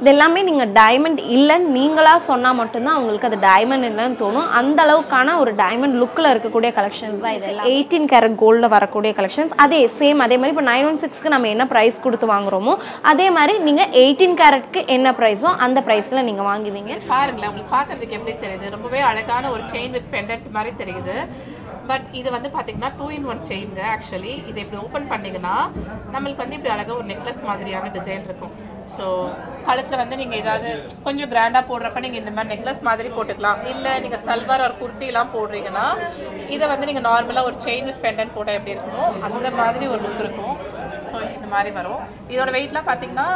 இது எல்லாமே நீங்கள் டைமண்ட் இல்லைன்னு நீங்களாக சொன்னால் மட்டும்தான் அவங்களுக்கு அது டைமண்ட் இல்லைன்னு தோணும். அந்த அளவுக்கான ஒரு டைமண்ட் லுக்கில் இருக்கக்கூடிய கலெக்ஷன்ஸ் தான் இதெல்லாம். 18 கேரட் கோல்டில் வரக்கூடிய கலெக்ஷன்ஸ். அதே மாதிரி இப்போ 916க்கு நம்ம என்ன ப்ரைஸ் கொடுத்து வாங்குறோமோ அதே மாதிரி நீங்கள் 18 கேரட்க்கு என்ன ப்ரைஸோ அந்த ப்ரைஸில் நீங்கள் வாங்குவீங்க. பாருங்களேன், உங்களுக்கு பார்க்குறதுக்கு எப்படி தெரியுது, ரொம்பவே அழகான ஒரு செயின் வித் பெண்டன்ட் மாதிரி தெரியுது. பட் இது வந்து பார்த்தீங்கன்னா 2-in-1 செயின்ங்க. ஆக்சுவலி இதை இப்படி ஓப்பன் பண்ணிங்கன்னா நம்மளுக்கு வந்து இப்படி அழகாக ஒரு நெக்லஸ் மாதிரியான டிசைன் இருக்கும். ஸோ கழுத்தில் வந்து நீங்கள் ஏதாவது கொஞ்சம் கிராண்டாக போடுறப்ப நீங்கள் இந்த மாதிரி நெக்லஸ் மாதிரி போட்டுக்கலாம். இல்லை நீங்கள் சல்வார் ஒரு குர்த்திலாம் போடுறீங்கன்னா இதை வந்து நீங்கள் நார்மலாக ஒரு செயின் வித் பெண்டன்ட் போட்டால் எப்படி இருக்கணும் அந்த மாதிரி ஒரு லுக் இருக்கும். ஸோ இந்த மாதிரி வரும். இதோட வெயிட்லாம் பார்த்தீங்கன்னா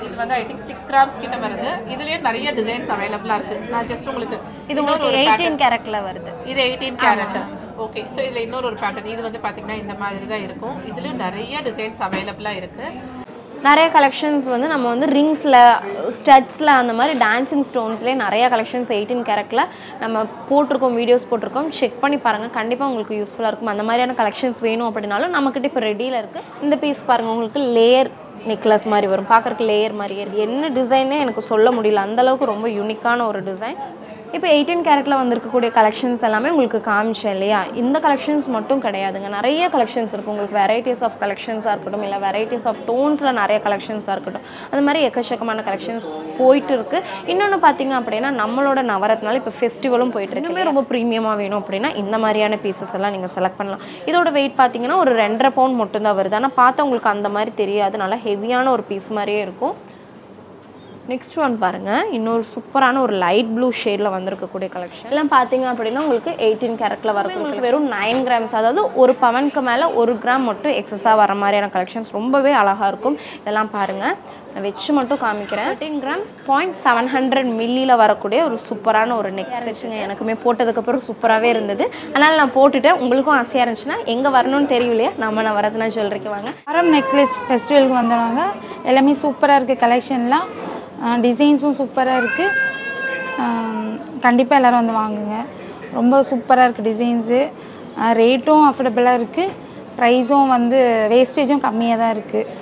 இது வந்து ஐ திங்க் 6 grams கிட்ட வருது. இதுலேயே நிறைய டிசைன்ஸ் அவைலபிளாக இருக்குது. நான் ஜஸ்ட் உங்களுக்கு இது ஒரு 18 கேரட்டில் வருது. இது 18 கேரட். ஓகே, ஸோ இதில் இன்னொரு பேட்டர்ன் இது வந்து பார்த்தீங்கன்னா இந்த மாதிரி தான் இருக்கும். இதுலேயும் நிறைய டிசைன்ஸ் அவைலபிளாக இருக்குது. நிறைய கலெக்ஷன்ஸ் வந்து நம்ம வந்து ரிங்ஸில் ஸ்டட்ஸில் அந்த மாதிரி டான்சிங் ஸ்டோன்ஸ்லேயே நிறைய கலெக்ஷன்ஸ் 18 கேரட்டில் நம்ம போட்டிருக்கோம், வீடியோஸ் போட்டிருக்கோம். செக் பண்ணி பாருங்கள், கண்டிப்பாக உங்களுக்கு யூஸ்ஃபுல்லாக இருக்கும். அந்த மாதிரியான கலெக்ஷன்ஸ் வேணும் அப்படின்னாலும் நம்மக்கிட்ட இப்போ ரெடியில் இருக்குது. இந்த பீஸ் பாருங்கள், உங்களுக்கு லேயர் நெக்லஸ் மாதிரி வரும். பார்க்குறக்கு லேயர் மாதிரியே என்ன டிசைனே எனக்கு சொல்ல முடியல, அந்தளவுக்கு ரொம்ப யூனிக்கான ஒரு டிசைன். இப்போ 18 கேரட்டில் வந்திருக்கக்கூடிய கலெக்ஷன்ஸ் எல்லாமே உங்களுக்கு காமிச்சேன் இல்லையா. இந்த கலெக்ஷன்ஸ் மட்டும் கிடையாதுங்க, நிறைய கலெக்ஷன்ஸ் இருக்கும். உங்களுக்கு வெரைட்டிஸ் ஆஃப் கலெக்ஷன்ஸாக இருக்கட்டும், இல்லை வெரைட்டிஸ் ஆஃப் டோன்ஸில் நிறைய கலெக்ஷன்ஸாக இருக்கட்டும், அந்த மாதிரி எக்கச்சக்கமான கலெக்ஷன்ஸ் போயிட்டு இருக்கு. இன்னொன்று பார்த்தீங்க அப்படின்னா நம்மளோட நவரத்னால இப்போ ஃபெஸ்டிவலும் போயிட்டு இருக்கு. ரொம்ப ப்ரீமியமாக வேணும் அப்படின்னா இந்த மாதிரியான பீசஸ் எல்லாம் நீங்கள் செலக்ட் பண்ணலாம். இதோட வெயிட் பார்த்தீங்கன்னா ஒரு 2.5 பவுண்ட் மட்டும்தான் வருது. ஆனால் பார்த்தா உங்களுக்கு அந்த மாதிரி தெரியாது, நல்லா ஹெவியான ஒரு பீஸ் மாதிரியே இருக்கும். நெக்ஸ்ட் ஒன் பாருங்கள், இன்னொரு சூப்பரான ஒரு லைட் ப்ளூ ஷேடில் வந்திருக்கக்கூடிய கலெக்ஷன் எல்லாம் பார்த்தீங்க அப்படின்னா உங்களுக்கு 18 கேரட்டில் வரக்கூடிய வெறும் 9 grams, அதாவது ஒரு பவனுக்கு மேலே 1 கிராம் மட்டும் எக்ஸஸாக வர மாதிரியான கலெக்ஷன்ஸ் ரொம்பவே அழகாக இருக்கும். இதெல்லாம் பாருங்கள், நான் வச்சு மட்டும் காமிக்கிறேன். 13 grams 0.700 மில்லியில் வரக்கூடிய ஒரு சூப்பரான ஒரு நெக் செட்டுங்க. எனக்குமே போட்டதுக்கப்புறம் சூப்பராகவே இருந்தது, அதனால் நான் போட்டுட்டேன். உங்களுக்கும் ஆசையாக இருந்துச்சுன்னா எங்கே வரணும்னு தெரியலையா, நம்ம நவரத்னா ஜுவல்லரிக்கு வாங்க. ஆரம் நெக்லஸ் ஃபெஸ்டிவலுக்கு வந்துடுவாங்க. எல்லாமே சூப்பராக இருக்குது, கலெக்ஷன்லாம் டிசைன்ஸும் சூப்பராக இருக்குது. கண்டிப்பாக எல்லோரும் வந்து வாங்குங்க. ரொம்ப சூப்பராக இருக்குது டிசைன்ஸு, ரேட்டும் அஃபோர்டபுளாக இருக்குது, ப்ரைஸும் வந்து வேஸ்டேஜும் கம்மியாக தான் இருக்குது.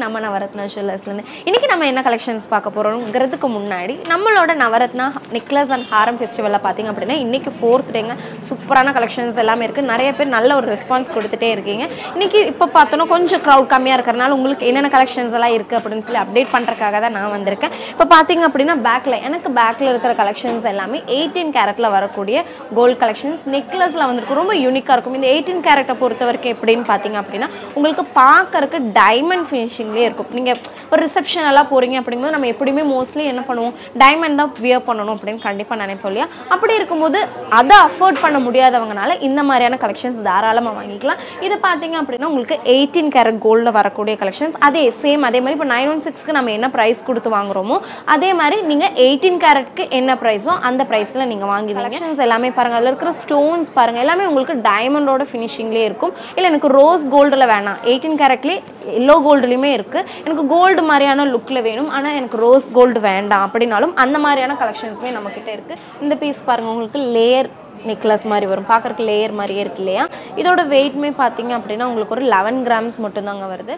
நம்ம நவரத்னா ஜுவல்லர்ஸ்லேருந்து இன்றைக்கி நம்ம என்ன கலெக்ஷன்ஸ் பார்க்க போகிறோங்கிறதுக்கு முன்னாடி நம்மளோட நவரத்னா நெக்லஸ் அண்ட் ஹாரம் ஃபெஸ்டிவலில் பார்த்திங்க அப்படின்னா இன்றைக்கி 4th டேங்க. சூப்பரான கலெக்ஷன்ஸ் எல்லாமே இருக்குது. நிறைய பேர் நல்ல ஒரு ரெஸ்பான்ஸ் கொடுத்துட்டே இருக்கீங்க. இன்றைக்கி இப்போ பார்த்தோன்னா கொஞ்சம் க்ரௌட் கம்மியாக இருக்கிறனால உங்களுக்கு என்னென்ன கலெக்ஷன்ஸ் எல்லாம் இருக்குது அப்படின்னு சொல்லி அப்டேட் பண்ணுறதுக்காக தான் நான் வந்திருக்கேன். இப்போ பார்த்திங்க அப்படின்னா பேக்கில் இருக்கிற கலெக்ஷன்ஸ் எல்லாமே 18 கேரட்டில் வரக்கூடிய கோல்டு கலெக்ஷன்ஸ் நெக்லஸில் வந்துருக்கு. ரொம்ப யூனிக்காக இருக்கும். இந்த 18 கேரட்டை பொறுத்த வரைக்கும் எப்படின்னு பார்த்திங்க அப்படின்னா உங்களுக்கு பார்க்கறதுக்கு டைமண்ட் ஃபினிஷிங்லேயே இருக்கும். இருக்கும். நீங்கள் ஒரு ரிசப்ஷன் எல்லாம் போகிறீங்க அப்படிங்கும்போது நம்ம எப்படியுமே மோஸ்ட்லி என்ன பண்ணுவோம், டைமண்ட் தான் வியர் பண்ணணும் அப்படின்னு கண்டிப்பாக நினைப்போம் இல்லையா. அப்படி இருக்கும்போது அதை அஃபோர்ட் பண்ண முடியாதவங்கனால இந்த மாதிரியான கலெக்ஷன்ஸ் தாராளமாக வாங்கிக்கலாம். இது பார்த்தீங்க அப்படின்னா உங்களுக்கு 18 கேரட் கோல்டில் வரக்கூடிய கலெக்ஷன்ஸ். அதே மாதிரி இப்போ 916க்கு நம்ம என்ன ப்ரைஸ் கொடுத்து வாங்குறோமோ அதே மாதிரி நீங்கள் 18 கேரட்க்கு என்ன ப்ரைஸோ அந்த ப்ரைஸில் நீங்கள் வாங்கி கலெக்ஷன்ஸ் எல்லாமே பாருங்கள். அதில் இருக்கிற ஸ்டோன்ஸ் பாருங்கள், எல்லாமே உங்களுக்கு டைமண்டோட ஃபினிஷிங்லேயே இருக்கும். இல்லை எனக்கு ரோஸ் கோல்டில் வேணாம், 18 கேரட்லேயே எல்லோ கோல்டுலேயுமே இருக்குது, எனக்கு கோல்டு மாதிரியான லுக்கில் வேணும் ஆனால் எனக்கு ரோஸ் கோல்டு வேண்டாம் அப்படின்னாலும் அந்த மாதிரியான கலெக்ஷன்ஸுமே நம்மக்கிட்ட இருக்குது. இந்த பீஸ் பாருங்கள், உங்களுக்கு லேயர் நெக்லஸ் மாதிரி வரும், பார்க்குறக்கு லேயர் மாதிரியே இருக்கு இல்லையா. இதோட வெயிட்மே பார்த்தீங்க அப்படின்னா உங்களுக்கு ஒரு 11 கிராம்ஸ் மட்டும்தாங்க வருது.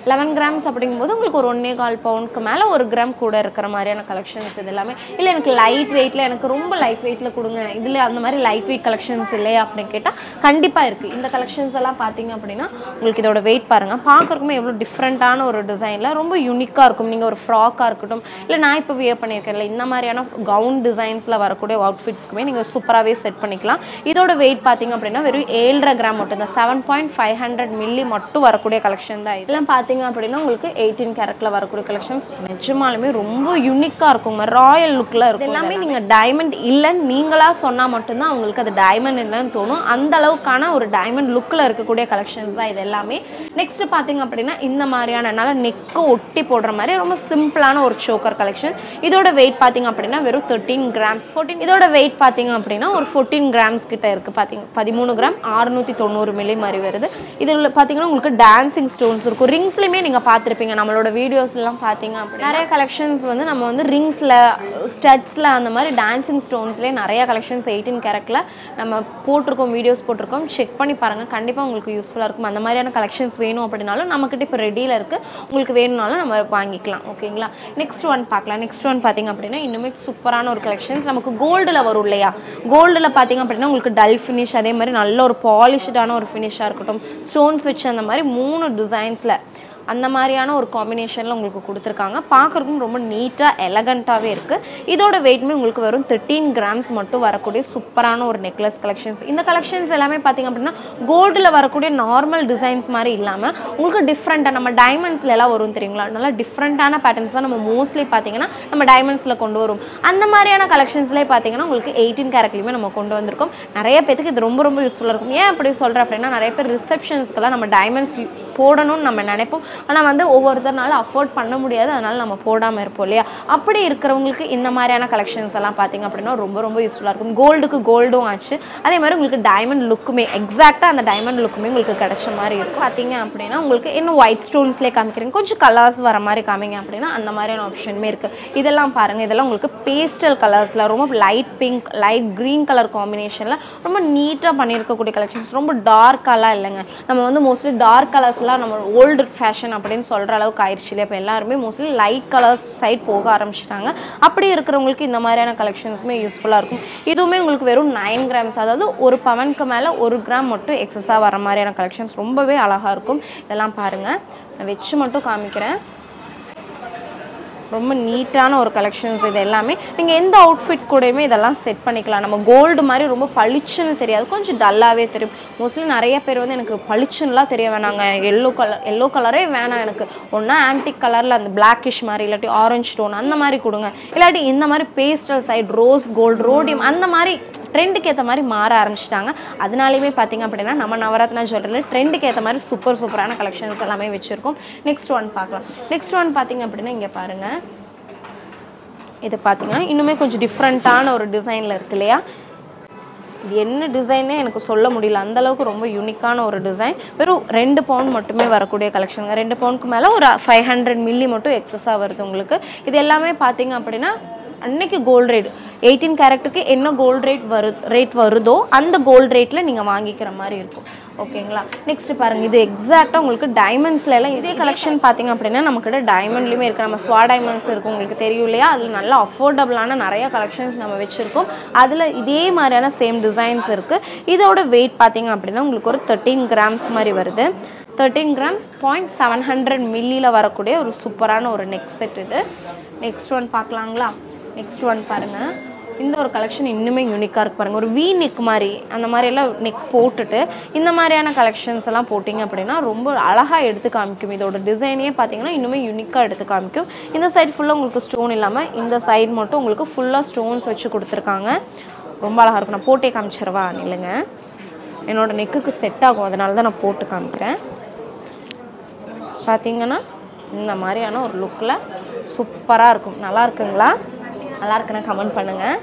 11 கிராம்ஸ் அப்படிங்கும்போது உங்களுக்கு ஒரு 1.25 பவுண்டுக்கு மேலே 1 கிராம் கூட இருக்கிற மாதிரியான கலெக்ஷன்ஸ் இது எல்லாமே. இல்லை எனக்கு லைட் வெயிட்டில், எனக்கு ரொம்ப லைட் வெயிட்டில் கொடுங்க, இதில் அந்த மாதிரி லைட் வெயிட் கலெக்ஷன்ஸ் இல்லையா அப்படின்னு கேட்டால் கண்டிப்பாக இருக்குது. இந்த கலெக்ஷன்ஸ் எல்லாம் பார்த்தீங்க அப்படின்னா உங்களுக்கு இதோட வெயிட் பாருங்கள், பார்க்குறக்குமே எவ்வளோ டிஃப்ரெண்ட்டான ஒரு டிசைனில் ரொம்ப யூனிக்காக இருக்கும். நீங்கள் ஒரு ஃப்ராக்காக இருக்கட்டும், இல்லை நான் இப்போ வியர் பண்ணியிருக்கேன்ல இந்த மாதிரியான கவுன் டிசைன்ஸில் வரக்கூடிய அவுட்ஃபிட்ஸ்க்குமே நீங்கள் சூப்பராகவே செட் பண்ணிக்கலாம். இதோட வெயிட் பார்த்தீங்க அப்படின்னா வெறும் 7.5 கிராம் மட்டும் தான், 7.500 மில்லி மட்டும் வரக்கூடிய கலெக்ஷன் தான். இதெல்லாம் பார்த்தீங்க அப்படின்னா உங்களுக்கு 18 கேரட்ல வரக்கூடிய கலெக்ஷன்ஸ் நிஜமாலுமே ரொம்ப யூனிக்காக இருக்குங்க, ராயல் லுக்கில் இருக்கும். எல்லாமே நீங்கள் டைமண்ட் இல்லைன்னு நீங்களாக சொன்னால் மட்டும்தான் உங்களுக்கு அது டைமண்ட் இல்லைன்னு தோணும். அந்த அளவுக்கான ஒரு டைமண்ட் லுக்கில் இருக்கக்கூடிய கலெக்ஷன்ஸ் தான் இது எல்லாமே. நெக்ஸ்ட் பார்த்தீங்க அப்படின்னா இந்த மாதிரியான நல்லா நெக்கை ஒட்டி போடுற மாதிரி ரொம்ப சிம்பிளான ஒரு சோக்கர் கலெக்ஷன். இதோட வெயிட் பார்த்தீங்க அப்படின்னா வெறும் 13 கிராம்ஸ். இதோட வெயிட் பார்த்தீங்க அப்படின்னா ஒரு 14 கிராம்ஸ் கிட்ட இருக்குது. பார்த்தீங்க 13 கிராம் 690 மில்லி மாதிரி வருது. இதில் பார்த்தீங்கன்னா உங்களுக்கு டான்சிங் ஸ்டோன்ஸ் இருக்கும். ரிங்ஸ்லேயுமே நீங்கள் பார்த்துருப்பீங்க, நம்மளோட வீடியோஸ்லாம் பார்த்தீங்க அப்படின்னா நிறைய கலெக்ஷன்ஸ் வந்து நம்ம வந்து ரிங்ஸில் ஸ்டட்ஸில் அந்த மாதிரி டான்சிங் ஸ்டோன்ஸ்லேயே நிறைய கலெக்ஷன்ஸ் 18 கேரட்டில் நம்ம போட்டிருக்கோம், வீடியோஸ் போட்டிருக்கோம், செக் பண்ணி பாருங்கள், கண்டிப்பாக உங்களுக்கு யூஸ்ஃபுல்லாக இருக்கும். அந்த மாதிரியான கலெக்ஷன்ஸ் வேணும் அப்படின்னாலும் நம்மக்கிட்ட இப்போ ரெடியில் இருக்குது, உங்களுக்கு வேணும்னாலும் நம்ம வாங்கிக்கலாம். ஓகேங்களா. நெக்ஸ்ட் ஒன் பார்க்கலாம். நெக்ஸ்ட் ஒன் பார்த்தீங்க அப்படின்னா இன்னுமே சூப்பரான ஒரு கலெக்ஷன்ஸ் நமக்கு கோல்டில் வரும் இல்லையா. கோல்டில் பார்த்தீங்க அப்படின்னா உங்களுக்கு டல் ஃபினிஷ், அதே மாதிரி நல்ல ஒரு பாலிஷ்டான ஒரு ஃபினிஷாக இருக்கட்டும், ஸ்டோன்ஸ் வச்சு அந்த மாதிரி 3 டிசைன்ஸில் அந்த மாதிரியான ஒரு காம்பினேஷனில் உங்களுக்கு கொடுத்துருக்காங்க. பார்க்குறதுக்கும் ரொம்ப நீட்டாக எலகண்ட்டாகவே இருக்குது. இதோட வெயிட்மே உங்களுக்கு வெறும் 13 கிராம்ஸ் மட்டும் வரக்கூடிய சூப்பரான ஒரு நெக்லஸ் கலெக்ஷன்ஸ். இந்த கலெக்ஷன்ஸ் எல்லாமே பார்த்திங்க அப்படின்னா கோல்டில் வரக்கூடிய நார்மல் டிசைன்ஸ் மாதிரி இல்லாமல் உங்களுக்கு டிஃப்ரெண்ட்டாக நம்ம டைமண்ட்ஸில் எல்லாம் வரும் தெரியுங்களா, நல்லா டிஃப்ரெண்ட்டான பேட்டர்ன்ஸ் தான் நம்ம மோஸ்ட்லி பார்த்திங்கன்னா நம்ம டைமண்ட்ஸில் கொண்டு வரும். அந்த மாதிரியான கலெக்ஷன்ஸ்லேயே பார்த்திங்கன்னா உங்களுக்கு 18 கேரட்லையுமே நம்ம கொண்டு வந்திருக்கோம். நிறைய பேருக்கு இது ரொம்ப ரொம்ப யூஸ்ஃபுல்லாக இருக்கும். ஏன் அப்படி சொல்கிறேன் அப்படின்னா நிறைய பேர் ரிசப்ஷன்ஸ்க்கெல்லாம் நம்ம டைமண்ட்ஸ் போடணும்னு நம்ம நினைப்போம், ஆனால் வந்து ஒவ்வொருத்தர்னால அஃபோர்ட் பண்ண முடியாது, அதனால் நம்ம போடாமல் இருப்போம் இல்லையா. அப்படி இருக்கிறவங்களுக்கு இந்த மாதிரியான கலெக்ஷன்ஸ் எல்லாம் பார்த்திங்க அப்படின்னா ரொம்ப ரொம்ப யூஸ்ஃபுல்லாக இருக்கும். கோல்டுக்கு கோல்டும் ஆச்சு, அதே மாதிரி உங்களுக்கு டைமண்ட் லுக்குமே எக்ஸாக்டாக அந்த டைமண்ட் லுக்குமே உங்களுக்கு கிடைச்ச மாதிரி இருக்கும். பார்த்திங்க அப்படின்னா உங்களுக்கு இன்னும் ஒயிட் ஸ்டோன்ஸ்லேயே காமிக்கிறீங்க, கொஞ்சம் கலர்ஸ் வர மாதிரி காமிங்க அப்படின்னா அந்த மாதிரியான ஆப்ஷனுமே இருக்குது. இதெல்லாம் பாருங்கள், இதெல்லாம் உங்களுக்கு பேஸ்டல் கலர்ஸில் ரொம்ப light pink light green colour காம்பினேஷனில் ரொம்ப நீட்டாக பண்ணியிருக்கக்கூடிய கலெக்ஷன்ஸ். ரொம்ப டார்க்காலாம் இல்லைங்க, நம்ம வந்து மோஸ்ட்லி டார்க் கலர்ஸ்லாம் நம்ம ஓல்டு ஃபேஷன் அப்படின்னு சொல்கிற அளவுக்கு ஆயிடுச்சு இல்லையா. இப்போ எல்லாருமே மோஸ்ட்லி லைட் கலர்ஸ் சைட் போக ஆரம்பிச்சிட்டாங்க. அப்படி இருக்கிறவங்களுக்கு இந்த மாதிரியான கலெக்ஷன்ஸுமே யூஸ்ஃபுல்லாக இருக்கும். இதுவுமே உங்களுக்கு வெறும் 9 கிராம்ஸ், அதாவது ஒரு பவனுக்கு மேலே 1 கிராம் மட்டும் எக்ஸஸாக வர மாதிரியான கலெக்ஷன்ஸ் ரொம்பவே அழகாக இருக்கும். இதெல்லாம் பாருங்கள், நான் வச்சு மட்டும் காமிக்கிறேன். ரொம்ப நீட்டான ஒரு கலெக்ஷன்ஸ் இது எல்லாமே. நீங்கள் எந்த அவுட்ஃபிட் கூடயுமே இதெல்லாம் செட் பண்ணிக்கலாம். நம்ம கோல்டு மாதிரி ரொம்ப பளிச்சுன்னு தெரியாது, கொஞ்சம் டல்லாகவே தெரியும். மோஸ்ட்லி நிறைய பேர் வந்து எனக்கு பளிச்சுன்னுலாம் தெரிய வேணாங்க, எல்லோ கலரே வேணாம் எனக்கு, ஒன்றா ஆன்டிக் கலரில் அந்த பிளாக்கிஷ் மாதிரி, இல்லாட்டி ஆரஞ்சு டோன் அந்த மாதிரி கொடுங்க, இல்லாட்டி இந்த மாதிரி pastel side rose gold rhodium அந்த மாதிரி ட்ரெண்டுக்கு ஏற்ற மாதிரி மாற ஆரம்பிச்சிட்டாங்க. அதனாலேயுமே பார்த்திங்க அப்படின்னா நம்ம நவரத்னா ஜுவல்லரியில் ட்ரெண்டுக்கு ஏற்ற மாதிரி சூப்பரான கலெக்ஷன்ஸ் எல்லாமே வச்சுருக்கோம். நெக்ஸ்ட் ஒன் பார்க்கலாம். நெக்ஸ்ட் ஒன் பார்த்திங்க அப்படின்னா இங்கே பாருங்கள், இது பார்த்தீங்கன்னா இன்னுமே கொஞ்சம் டிஃப்ரெண்ட்டான ஒரு டிசைனில் இருக்கு இல்லையா. இது என்ன டிசைனே எனக்கு சொல்ல முடியல, அந்தளவுக்கு ரொம்ப யூனிக்கான ஒரு டிசைன். வெறும் 2 பவுண்ட் மட்டுமே வரக்கூடிய கலெக்ஷனுங்க. 2 பவுண்டுக்கு மேலே ஒரு 500 மில்லி மட்டும் எக்ஸஸாக வருது உங்களுக்கு. இது எல்லாமே பார்த்தீங்க அப்படின்னா அன்னைக்கு கோல்டு ரேட் 18 கேரட்டுக்கு என்ன கோல்டு ரேட் வருதோ அந்த கோல்டு ரேட்டில் நீங்கள் வாங்கிக்கிற மாதிரி இருக்கும். ஓகேங்களா. நெக்ஸ்ட் பாருங்கள், இது எக்ஸாக்டாக உங்களுக்கு டைமண்ட்ஸ்ல எல்லாம் இதே கலெக்ஷன் பார்த்தீங்க அப்படின்னா நம்மக்கிட்ட டைமண்ட்லேயுமே இருக்குது. நம்ம ஸ்வா டைமண்ட்ஸ் இருக்கும், உங்களுக்கு தெரியும் இல்லையா. அதில் நல்லா அஃபோர்டபுளான நிறைய கலெக்ஷன்ஸ் நம்ம வச்சுருக்கோம். அதில் இதே மாதிரியான சேம் டிசைன்ஸ் இருக்குது. இதோட வெயிட் பார்த்தீங்க அப்படின்னா உங்களுக்கு ஒரு 13 கிராம்ஸ் மாதிரி வருது. 13 கிராம்ஸ் 0.700 மில்லியில் வரக்கூடிய ஒரு சூப்பரான ஒரு நெக் செட் இது. நெக்ஸ்ட் ஒன் பார்க்கலாங்களா. நெக்ஸ்ட் ஒன் பாருங்கள், இந்த ஒரு கலெக்ஷன் இன்னுமே யூனிக்காக இருக்கு பாருங்கள். ஒரு வி நெக் மாதிரி அந்த மாதிரியெல்லாம் நெக் போட்டுட்டு இந்த மாதிரியான கலெக்ஷன்ஸ் எல்லாம் போட்டிங்க அப்படின்னா ரொம்ப அழகாக எடுத்து காமிக்கும். இதோட டிசைனே பார்த்தீங்கன்னா இன்னுமே யூனிக்காக எடுத்து காமிக்கும். இந்த சைடு ஃபுல்லாக உங்களுக்கு ஸ்டோன் இல்லாமல் இந்த சைடு மட்டும் உங்களுக்கு ஃபுல்லாக ஸ்டோன்ஸ் வச்சு கொடுத்துருக்காங்க. ரொம்ப அழகாக இருக்கும். நான் போட்டே காமிச்சிருவா இல்லைங்க, என்னோட நெக்குக்கு செட் ஆகும், அதனால தான் நான் போட்டு காமிக்கிறேன். பார்த்தீங்கன்னா இந்த மாதிரியான ஒரு லுக்கில் சூப்பராக இருக்கும். நல்லா இருக்குங்களா? நல்லா இருக்குன்னு கமெண்ட் பண்ணுங்கள்.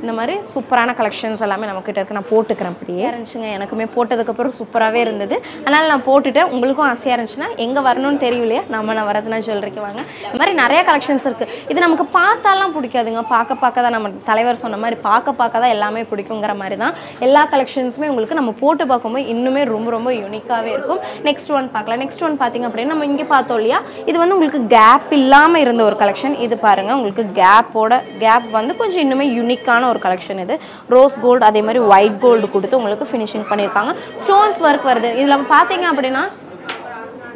இந்த மாதிரி சூப்பரான கலெக்ஷன்ஸ் எல்லாமே நம்மக்கிட்ட இருக்குது. நான் போட்டுக்கிறேன். அப்படியே இருந்துச்சுங்க, எனக்குமே போட்டதுக்கப்புறம் சூப்பராகவே இருந்தது. அதனால் நான் போட்டுட்டேன். உங்களுக்கும் ஆசையாக இருந்துச்சுன்னா எங்கே வரணும்னு தெரியும் இல்லையா, நம்ம நவரத்னா ஜுவல்லரிக்கு வாங்க. இந்த மாதிரி நிறைய கலெக்ஷன்ஸ் இருக்குது. இது நமக்கு பார்த்தாலாம் பிடிக்காதுங்க, பார்க்க தான் நம்ம தலைவர் சொன்ன மாதிரி பார்க்க தான் எல்லாமே பிடிக்குங்கிற மாதிரி தான் எல்லா கலெக்ஷன்ஸுமே உங்களுக்கு நம்ம போட்டு பார்க்கும்போது இன்னுமே ரொம்ப யூனிக்காகவே இருக்கும். நெக்ஸ்ட் ஒன் பார்க்கலாம். நெக்ஸ்ட் ஒன் பார்த்திங்க அப்படின்னா நம்ம இங்கே பார்த்தோம் இல்லையா, இது வந்து உங்களுக்கு கேப் இல்லாமல் இருந்த ஒரு கலெக்ஷன். இது பாருங்கள், உங்களுக்கு கேப் வந்து கொஞ்சம் இன்னுமே யூனிக்கான ஒரு கலெக்ஷன். இது ரோஸ் கோல்டு அதே மாதிரி ஒயிட் கோல்டு கொடுத்து உங்களுக்கு ஃபினிஷிங் பண்ணியிருக்காங்க. ஸ்டோன்ஸ் ஒர்க் வருது. இதில் பார்த்தீங்க அப்படின்னா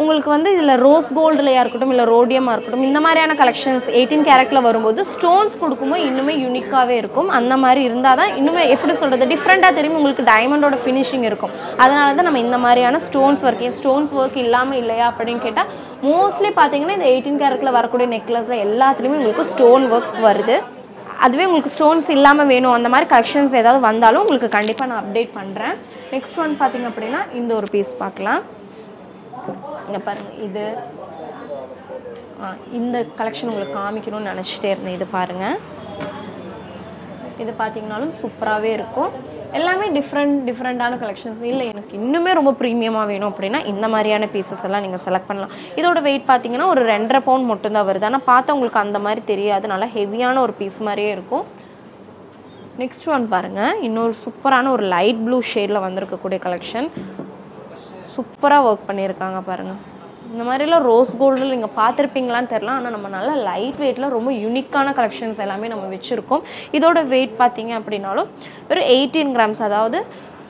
உங்களுக்கு வந்து இதில் ரோஸ் கோல்டுலையாக இருக்கட்டும் இல்லை ரோடியமாக இருக்கட்டும் இந்த மாதிரியான கலெக்ஷன்ஸ் 18 கேரட்டில் வரும்போது ஸ்டோன்ஸ் கொடுக்கும்போது இன்னுமே யூனிக்காகவே இருக்கும். அந்த மாதிரி இருந்தால் தான் இன்னுமே எப்படி சொல்கிறது டிஃப்ரெண்ட்டாக தெரியும். உங்களுக்கு டைமண்டோட ஃபினிஷிங் இருக்கும். அதனால தான் நம்ம இந்த மாதிரியான ஸ்டோன்ஸ் ஒர்க் இல்லாமல் இல்லையா அப்படின்னு கேட்டால் மோஸ்ட்லி பார்த்தீங்கன்னா இந்த 18 கேரட்டில் வரக்கூடிய நெக்லஸில் எல்லாத்துலேயுமே உங்களுக்கு ஸ்டோன் ஒர்க்ஸ் வருது. அதுவே உங்களுக்கு ஸ்டோன்ஸ் இல்லாமல் வேணும் அந்த மாதிரி கலெக்ஷன்ஸ் ஏதாவது வந்தாலும் உங்களுக்கு கண்டிப்பாக நான் அப்டேட் பண்ணுறேன். நெக்ஸ்ட் ஒன் பார்த்திங்க அப்படின்னா இந்த ஒரு பீஸ் பார்க்கலாம். இங்கே பாருங்கள், இது இந்த கலெக்ஷன் உங்களுக்கு காமிக்கணும்னு நினச்சிட்டே இருந்தேன். இது பாருங்கள், இது பார்த்தீங்கன்னாலும் சூப்பராகவே இருக்கும். எல்லாமே டிஃப்ரெண்ட்டான கலெக்ஷன்ஸ். இல்லை எனக்கு இன்னுமே ரொம்ப ப்ரீமியமாக வேணும் அப்படின்னா இந்த மாதிரியான பீசஸ் எல்லாம் நீங்கள் செலக்ட் பண்ணலாம். இதோட வெயிட் பார்த்தீங்கன்னா ஒரு 2.5 பவுண்ட் மட்டும்தான் வருது. ஆனால் பார்த்தா உங்களுக்கு அந்த மாதிரி தெரியாது, நல்லா ஹெவியான ஒரு பீஸ் மாதிரியே இருக்கும். நெக்ஸ்ட் ஒன் பாருங்கள், இன்னொரு சூப்பரான ஒரு லைட் ப்ளூ ஷேடில் வந்திருக்கக்கூடிய கலெக்ஷன். சூப்பராக ஒர்க் பண்ணியிருக்காங்க பாருங்கள். இந்த மாதிரிலாம் ரோஸ் கோல்டில் நீங்கள் பார்த்துருப்பீங்களான்னு தெரில, ஆனால் நம்ம நல்லா லைட் வெயிட்டில் ரொம்ப யூனிக்கான கலெக்ஷன்ஸ் எல்லாமே நம்ம வச்சுருக்கோம். இதோட வெயிட் பார்த்தீங்க அப்படின்னாலும் ஒரு 18 கிராம்ஸ், அதாவது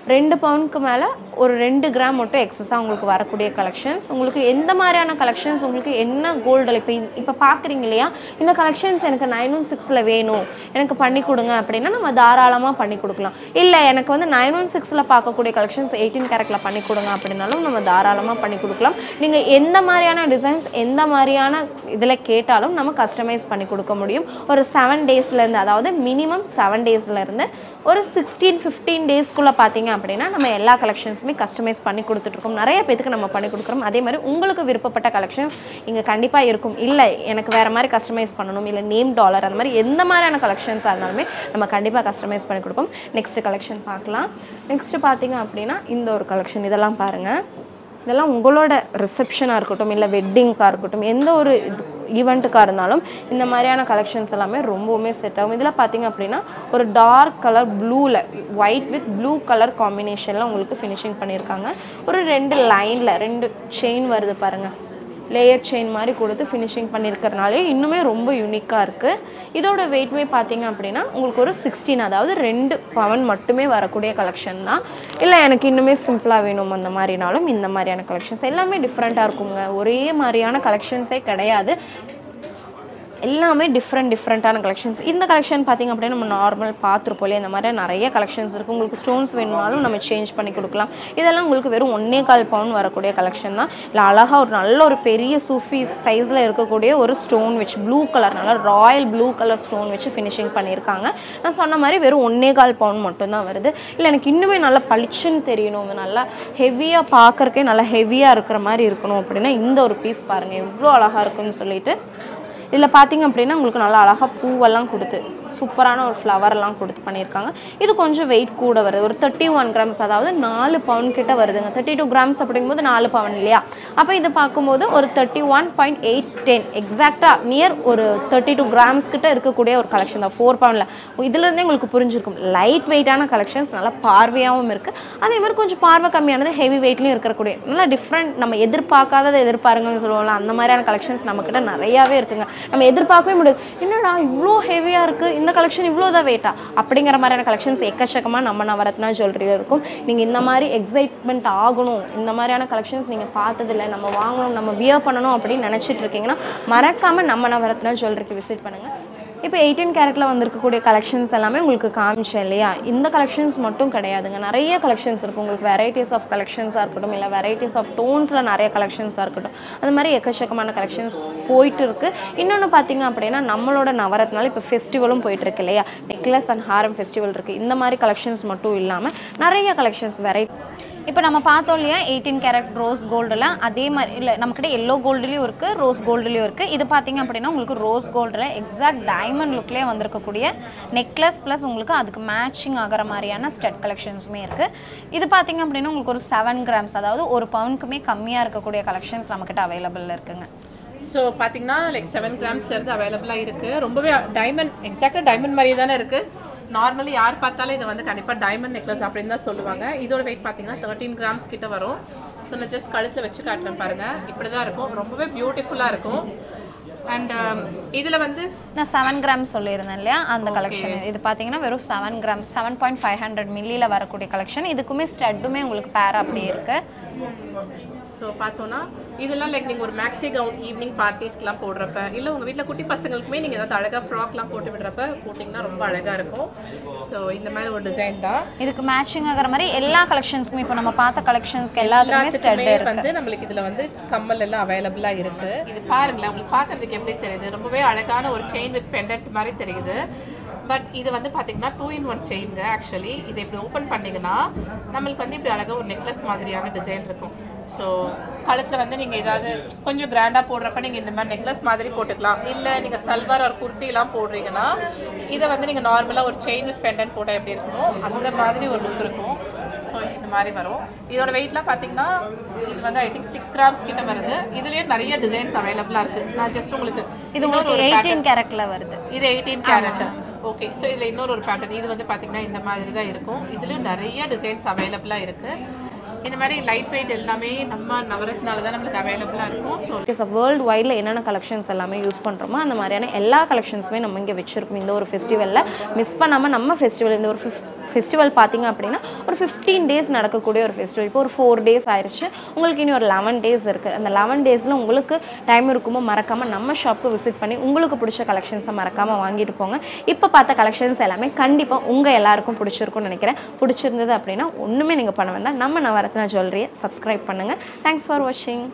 2 பவுண்டுக்கு மேலே ஒரு 2 கிராம் மட்டும் எக்ஸஸாக உங்களுக்கு வரக்கூடிய கலெக்ஷன்ஸ். உங்களுக்கு எந்த மாதிரியான கலெக்ஷன்ஸ் உங்களுக்கு என்ன கோல்டில் இப்போ பார்க்குறீங்க இல்லையா, இந்த கலெக்ஷன்ஸ் எனக்கு 916 வேணும் எனக்கு பண்ணி கொடுங்க அப்படின்னா நம்ம தாராளமாக பண்ணி கொடுக்கலாம். இல்லை எனக்கு வந்து 916 பார்க்கக்கூடிய கலெக்ஷன்ஸ் 18 கேரட்டில் பண்ணி கொடுங்க அப்படின்னாலும் நம்ம தாராளமாக பண்ணி கொடுக்கலாம். நீங்கள் எந்த மாதிரியான டிசைன்ஸ் எந்த மாதிரியான இதில் கேட்டாலும் நம்ம கஸ்டமைஸ் பண்ணி கொடுக்க முடியும். ஒரு 7 டேஸ்லேருந்து, அதாவது மினிமம் 7 டேஸ்லேருந்து ஒரு 16-15 டேஸ்க்குள்ளே பார்த்தீங்க அப்படின்னா நம்ம எல்லா கலெக்ஷன்ஸுமே கஸ்டமைஸ் பண்ணி கொடுத்துட்ருக்கோம். நிறைய பேத்துக்கு நம்ம பண்ணி கொடுக்குறோம். அதே மாதிரி உங்களுக்கு விருப்பப்பட்ட கலெக்ஷன்ஸ் இங்கே கண்டிப்பாக இருக்கும். இல்லை எனக்கு வேறு மாதிரி கஸ்டமைஸ் பண்ணணும், இல்லை நேம் டாலர் அந்த மாதிரி எந்த மாதிரியான கலெக்ஷன்ஸாக இருந்தாலுமே நம்ம கண்டிப்பாக கஸ்டமைஸ் பண்ணி கொடுப்போம். நெக்ஸ்ட்டு கலெக்ஷன் பார்க்கலாம். நெக்ஸ்ட்டு பார்த்தீங்க அப்படின்னா இந்த ஒரு கலெக்ஷன். இதெல்லாம் பாருங்கள், இதெல்லாம் உங்களோட ரிசப்ஷனாக இருக்கட்டும் இல்லை வெட்டிங்காக இருக்கட்டும் எந்த ஒரு ஈவெண்ட்டுக்காக இருந்தாலும் இந்த மாதிரியான கலெக்ஷன்ஸ் எல்லாமே ரொம்பவுமே செட் ஆகும். இதில் பார்த்தீங்க அப்படின்னா ஒரு டார்க் கலர் ப்ளூவில் ஒயிட் வித் ப்ளூ கலர் காம்பினேஷனில் உங்களுக்கு ஃபினிஷிங் பண்ணியிருக்காங்க. ஒரு 2 லைனில் 2 செயின் வருது பாருங்கள், லேயர் செயின் மாதிரி கொடுத்து ஃபினிஷிங் பண்ணியிருக்கிறனாலே இன்னுமே ரொம்ப யூனிக்காக இருக்குது. இதோட வெயிட்மே பார்த்தீங்க அப்படின்னா உங்களுக்கு ஒரு 16, அதாவது 2 பவுன் மட்டுமே வரக்கூடிய கலெக்ஷன் தான். இல்லை எனக்கு இன்னுமே சிம்பிளாக வேணும் அந்த மாதிரினாலும் இந்த மாதிரியான கலெக்ஷன்ஸ் எல்லாமே டிஃப்ரெண்ட்டாக இருக்குங்க. ஒரே மாதிரியான கலெக்ஷன்ஸே கிடையாது, எல்லாமே டிஃப்ரெண்ட்டான கலெக்ஷன்ஸ். இந்த கலெக்ஷன் பார்த்திங்க அப்படின்னா நம்ம நார்மல் பார்த்துருப்போம் இல்லையா, இந்த மாதிரி நிறைய கலெக்ஷன்ஸ் இருக்குது. உங்களுக்கு ஸ்டோன்ஸ் வேணுமாலும் நம்ம சேஞ்ச் பண்ணி கொடுக்கலாம். இதெல்லாம் உங்களுக்கு வெறும் 1.25 பவுண்ட் வரக்கூடிய கலெக்ஷன் தான். இல்லை அழகாக ஒரு நல்ல ஒரு பெரிய சூஃபி சைஸில் இருக்கக்கூடிய ஒரு ஸ்டோன் வச்சு ப்ளூ கலர், நல்லா ராயல் ப்ளூ கலர் ஸ்டோன் வச்சு ஃபினிஷிங் பண்ணியிருக்காங்க. நான் சொன்ன மாதிரி வெறும் 1.25 பவுண்ட் மட்டும்தான் வருது. இல்லை எனக்கு இன்னுமே நல்லா பளிச்சுன்னு தெரியணும், நல்லா ஹெவியாக பார்க்குறக்கே நல்லா ஹெவியாக இருக்கிற மாதிரி இருக்கணும் அப்படின்னா இந்த ஒரு பீஸ் பாருங்கள் எவ்வளோ அழகாக இருக்குன்னு சொல்லிட்டு. இதில் பார்த்தீங்க அப்படின்னா உங்களுக்கு நல்லா அழகாக பூவெல்லாம் கொடுத்து சூப்பரான ஒரு ஃப்ளவர்லாம் கொடுத்து பண்ணியிருக்காங்க. இது கொஞ்சம் வெயிட் கூட வருது, ஒரு 31 கிராம்ஸ், அதாவது 4 பவுண்ட் கிட்ட வருதுங்க. 32 கிராம்ஸ் அப்படிங்கும்போது 4 பவுண்ட் இல்லையா, அப்போ இது பார்க்கும்போது ஒரு 31.810 எக்ஸாக்டாக நியர் ஒரு 32 கிராம்ஸ் கிட்ட இருக்கக்கூடிய ஒரு கலெக்ஷன் தான் 4 பவுண்டில். இதுலேருந்தே உங்களுக்கு புரிஞ்சிருக்கும் லைட் வெயிட்டான கலெக்ஷன்ஸ், நல்லா பார்வையாகவும் இருக்குது. அதே மாதிரி கொஞ்சம் பார்வை கம்மியானது ஹெவி வெயிட்லையும் இருக்கக்கூடிய நல்லா டிஃப்ரெண்ட், நம்ம எதிர்பார்க்காததை எதிர்பாருங்கன்னு சொல்லுவோம்ல, அந்த மாதிரியான கலெக்ஷன்ஸ் நம்மக்கிட்ட நிறையாவே இருக்குங்க. நம்ம எதிர்பார்க்கவே முடியாது, என்னடா இவ்வளோ ஹெவியாக இருக்குது, இந்த கலெக்ஷன் இவ்வளோ தான் வெயிட்டா அப்படிங்கிற மாதிரியான கலெக்ஷன்ஸ் எக்கச்சக்கமாக நம்ம நவரத்னா ஜுவல்லரியில் இருக்கும். நீங்கள் இந்த மாதிரி எக்ஸைட்மெண்ட் ஆகணும், இந்த மாதிரியான கலெக்ஷன்ஸ் நீங்கள் பார்த்ததில்லை, நம்ம வாங்கணும், நம்ம வியர் பண்ணணும் அப்படின்னு நினச்சிட்டு இருக்கீங்கன்னா மறக்காமல் நம்ம நவரத்னா ஜுவல்லரிக்கு விசிட் பண்ணுங்கள். இப்போ 18 கேரட்டில் வந்திருக்கக்கூடிய கலெக்ஷன்ஸ் எல்லாமே உங்களுக்கு காமிச்சேன் இல்லையா, இந்த கலெக்ஷன்ஸ் மட்டும் கிடையாதுங்க, நிறைய கலெக்ஷன்ஸ் இருக்குது உங்களுக்கு. வெரைட்டிஸ் ஆஃப் கலெக்ஷன்ஸாக இருக்கட்டும், இல்லை வெரைட்டிஸ் ஆஃப் டோன்ஸில் நிறைய கலெக்ஷன்ஸாக இருக்கட்டும், அந்த மாதிரி எக்கச்சக்கமான கலெக்ஷன்ஸ் போயிட்டு இருக்குது. இன்னொன்று பார்த்தீங்க அப்படின்னா நம்மளோட நவரத்னால இப்போ ஃபெஸ்டிவலும் போயிட்டு இருக்கு இல்லையா, நெக்லஸ் அண்ட் ஹாரம் ஃபெஸ்டிவல் இருக்குது. இந்த மாதிரி கலெக்ஷன்ஸ் மட்டும் இல்லாமல் நிறைய கலெக்ஷன்ஸ் வெரைட்டி. இப்போ நம்ம பார்த்தோம் இல்லையா 18 கேரட் ரோஸ் கோல்டில், அதே மாதிரி இல்லை நம்மக்கிட்ட எல்லோ கோல்டுலேயும் இருக்குது, ரோஸ் கோல்டுலேயும் இருக்குது. இது பார்த்திங்க அப்படின்னா உங்களுக்கு ரோஸ் கோல்டில் எக்ஸாக்ட் டைமண்ட் லுக்லேயே வந்திருக்கக்கூடிய நெக்லஸ் ப்ளஸ் உங்களுக்கு அதுக்கு மேட்சிங் ஆகிற மாதிரியான ஸ்டட் கலெக்ஷன்ஸுமே இருக்குது. இது பார்த்திங்க அப்படின்னா உங்களுக்கு ஒரு 7 கிராம்ஸ், அதாவது ஒரு பவுனுக்குமே கம்மியாக இருக்கக்கூடிய கலெக்ஷன்ஸ் நம்மக்கிட்ட அவைலபிளில் இருக்குங்க. ஸோ பார்த்தீங்கன்னா லைக் 7 கிராம்ஸ்லேருந்து அவைலபிளாக இருக்குது. ரொம்பவே டைமண்ட், எக்ஸாக்டாக டைமண்ட் மாதிரியே தானே இருக்குது. நார்மலி யார் பார்த்தாலும் இதை வந்து கண்டிப்பாக டைமண்ட் நெக்லஸ் அப்படின்னு தான் சொல்லுவாங்க. இதோட வெயிட் பார்த்தீங்கன்னா 13 கிராம்ஸ் கிட்ட வரும். ஸோ நான் ஜஸ்ட் கழுத்தில் வச்சு காட்டுறேன் பாருங்கள், இப்படி தான் இருக்கும். ரொம்பவே பியூட்டிஃபுல்லாக இருக்கும். அண்ட் இதில் வந்து நான் 7 கிராம்ஸ் சொல்லியிருந்தேன் இல்லையா, அந்த கலெக்ஷன் இது பார்த்தீங்கன்னா வெறும் 7 கிராம்ஸ் 7.500 மில்லியில் வரக்கூடிய கலெக்ஷன். இதுக்குமே ஸ்டட்டுமே உங்களுக்கு பேர் அப்படியே இருக்குது. ஸோ பார்த்தோன்னா இதெல்லாம் லைக் நீங்கள் ஒரு மேக்ஸி கவுன் ஈவினிங் பார்ட்டிஸ்க்கெலாம் போடுறப்ப, இல்லை உங்கள் வீட்டில் குட்டி பசங்களுக்குமே நீங்கள் ஏதாவது அழகாக ஃப்ராக்லாம் போட்டு விடுறப்ப போட்டிங்கன்னா ரொம்ப அழகாக இருக்கும். ஸோ இந்த மாதிரி ஒரு டிசைன் தான் இதுக்கு மேட்சிங் ஆகிற மாதிரி எல்லா கலெக்ஷன்ஸ்க்குமே இப்போ நம்ம பார்த்த கலெக்ஷன்ஸ்க்கு எல்லாத்துக்குமே வந்து நம்மளுக்கு இதில் வந்து கம்மல் எல்லாம் அவைலபிளாக இருக்குது. இது பாருங்களேன், உங்களுக்கு பார்க்குறதுக்கு எப்படி தெரியுது, ரொம்பவே அழகான ஒரு செயின் வித் பெண்டன்ட் மாதிரி தெரியுது. பட் இது வந்து பார்த்தீங்கன்னா 2-in-1 செயின்ங்க. ஆக்சுவலி இதை இப்படி ஓப்பன் பண்ணிங்கன்னா நம்மளுக்கு வந்து இப்படி அழகாக ஒரு நெக்லஸ் மாதிரியான டிசைன் இருக்கும். ஸோ கழுத்தில் வந்து நீங்கள் ஏதாவது கொஞ்சம் கிராண்டாக போடுறப்ப நீங்கள் இந்த மாதிரி நெக்லஸ் மாதிரி போட்டுக்கலாம். இல்லை நீங்கள் சல்வார் ஒரு குர்த்திலாம் போடுறீங்கன்னா இதை வந்து நீங்கள் நார்மலாக ஒரு செயின் வித் பெண்டன்ட் போட்டால் எப்படி இருக்குமோ அந்த மாதிரி ஒரு லுக் இருக்கும். ஸோ இந்த மாதிரி வரும். இதோட வெயிட்லாம் பார்த்தீங்கன்னா இது வந்து ஐ திங்க் 6 கிராம்ஸ் கிட்ட வருது. இதுலேயே நிறைய டிசைன்ஸ் அவைலபிளாக இருக்குது. நான் ஜஸ்ட் உங்களுக்கு இது உங்களுக்கு 18 கேரட்டில் வருது. இது 18 கேரட். ஓகே, ஸோ இதில் இன்னொரு பேட்டர்ன் இது வந்து பார்த்தீங்கன்னா இந்த மாதிரி தான் இருக்கும். இதுலேயும் நிறைய டிசைன்ஸ் அவைலபிளாக இருக்குது. இந்த மாதிரி லைட் வெயிட் எல்லாமே நம்ம நவரத்னால தான் நம்மளுக்கு அவைலபிளாக இருக்கும். ஸோ வேர்ல்டு வைடில் என்னென்ன கலெக்ஷன்ஸ் எல்லாமே யூஸ் பண்ணுறோமோ அந்த மாதிரியான எல்லா கலெக்ஷன்ஸுமே நம்ம இங்கே வச்சுருக்கோம். இந்த ஒரு ஃபெஸ்டிவலில் மிஸ் பண்ணாமல் நம்ம ஃபெஸ்டிவல், இந்த ஒரு ஃபெஸ்டிவல் பார்த்திங்க அப்படின்னா ஒரு 15 டேஸ் நடக்கக்கூடிய ஒரு ஃபெஸ்டிவல். இப்போ ஒரு 4 டேஸ் ஆயிடுச்சு, உங்களுக்கு இனி ஒரு 11 டேஸ் இருக்குது. அந்த 11 டேஸில் உங்களுக்கு டைம் இருக்குமோ மறக்காமல் நம்ம ஷாப்புக்கு விசிட் பண்ணி உங்களுக்கு பிடிச்ச கலெக்ஷன்ஸை மறக்காமல் வாங்கிட்டு போங்க. இப்போ பார்த்த கலெக்ஷன்ஸ் எல்லாமே கண்டிப்பாக உங்கள் எல்லாருக்கும் பிடிச்சிருக்கும்னு நினைக்கிறேன். பிடிச்சிருந்தது அப்படின்னா ஒன்றுமே நீங்கள் பண்ண வேண்டாம், நம்ம நவரத்னா ஜுவல்லரியை சப்ஸ்கிரைப் பண்ணுங்கள். தேங்க்ஸ் ஃபார் வாட்சிங்.